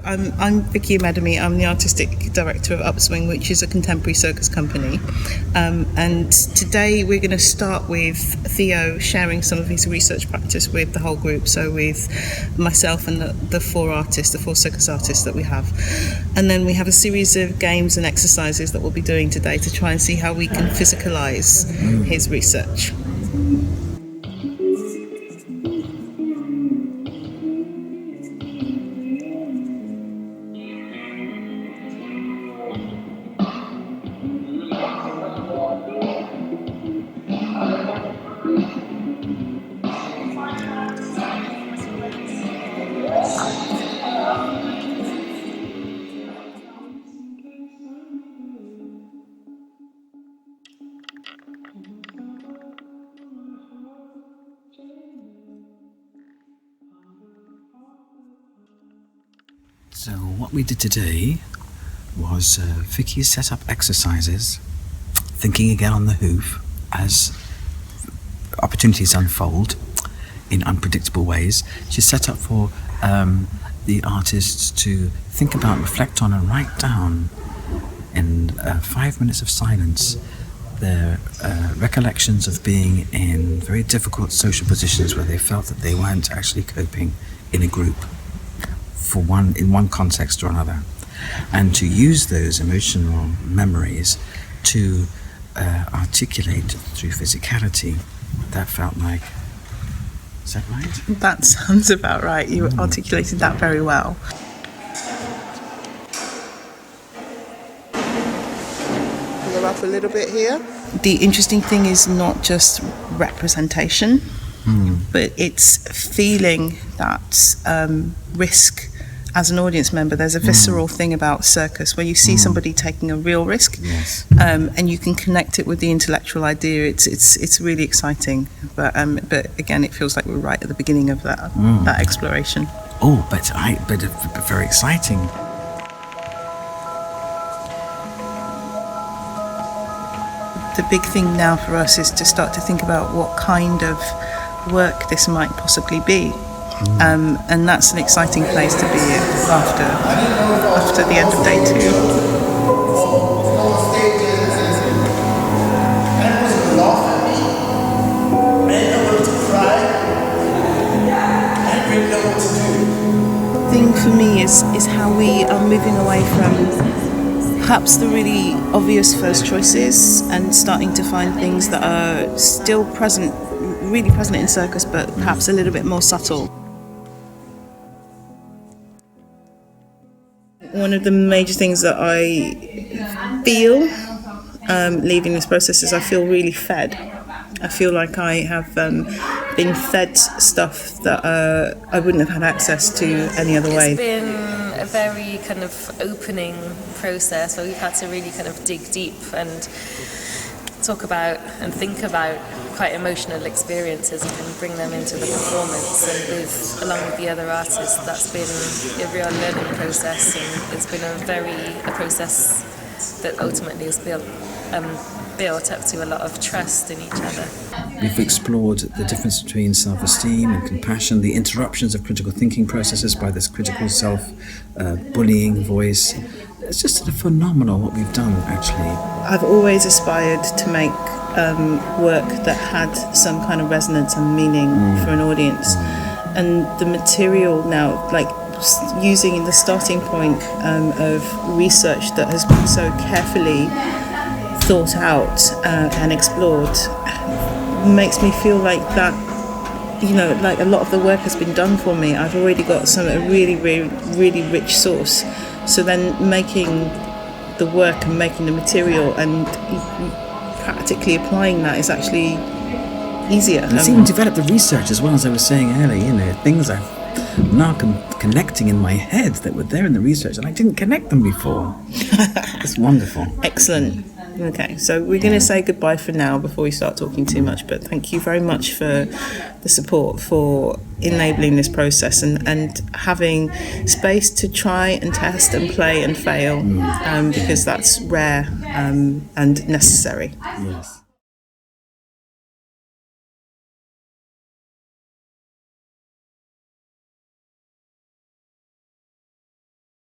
I'm Vicki Amedume. I'm the artistic director of Upswing, which is a contemporary circus company. And today we're going to start with Theo sharing some of his research practice with the whole group. So with myself and the four circus artists that we have. And then we have a series of games and exercises that we'll be doing today to try and see how we can physicalize his research. So what we did today was Vicki set up exercises, thinking again on the hoof as opportunities unfold in unpredictable ways. She set up for the artists to think about, reflect on and write down in 5 minutes of silence their recollections of being in very difficult social positions where they felt that they weren't actually coping in a group in one context or another, and to use those emotional memories to articulate through physicality. That felt like, is that right? That sounds about right. You articulated that very well. Go up a little bit here. The interesting thing is not just representation, but it's feeling that risk. As an audience member, there's a visceral thing about circus where you see somebody taking a real risk, and you can connect it with the intellectual idea. It's really exciting, but again, it feels like we're right at the beginning of that exploration. Oh, but very exciting. The big thing now for us is to start to think about what kind of work this might possibly be. And that's an exciting place to be in after the end of day 2. The thing for me is how we are moving away from perhaps the really obvious first choices and starting to find things that are still really present in circus, but perhaps a little bit more subtle. One of the major things that I feel leaving this process is I feel really fed. I feel like I have been fed stuff that I wouldn't have had access to any other way. It's been a very kind of opening process where we've had to really kind of dig deep and talk about and think about quite emotional experiences and bring them into the performance, and along with the other artists, that's been a real learning process, and it's been a process that ultimately has built up to a lot of trust in each other. We've explored the difference between self-esteem and compassion, the interruptions of critical thinking processes by this critical self-bullying voice. It's just sort of phenomenal what we've done, actually. I've always aspired to make work that had some kind of resonance and meaning for an audience. And the material now, like using the starting point of research that has been so carefully thought out and explored, makes me feel like that, like a lot of the work has been done for me. I've already got a really, really, really rich source. So then making the work and making the material and practically applying that is actually easier. It's even developed the research as well, as I was saying earlier, things I've now connecting in my head that were there in the research and I didn't connect them before. It's wonderful. Excellent. Okay, so we're going to say goodbye for now before we start talking too much, but thank you very much for the support, for enabling this process and having space to try and test and play and fail, because that's rare and necessary. Yes.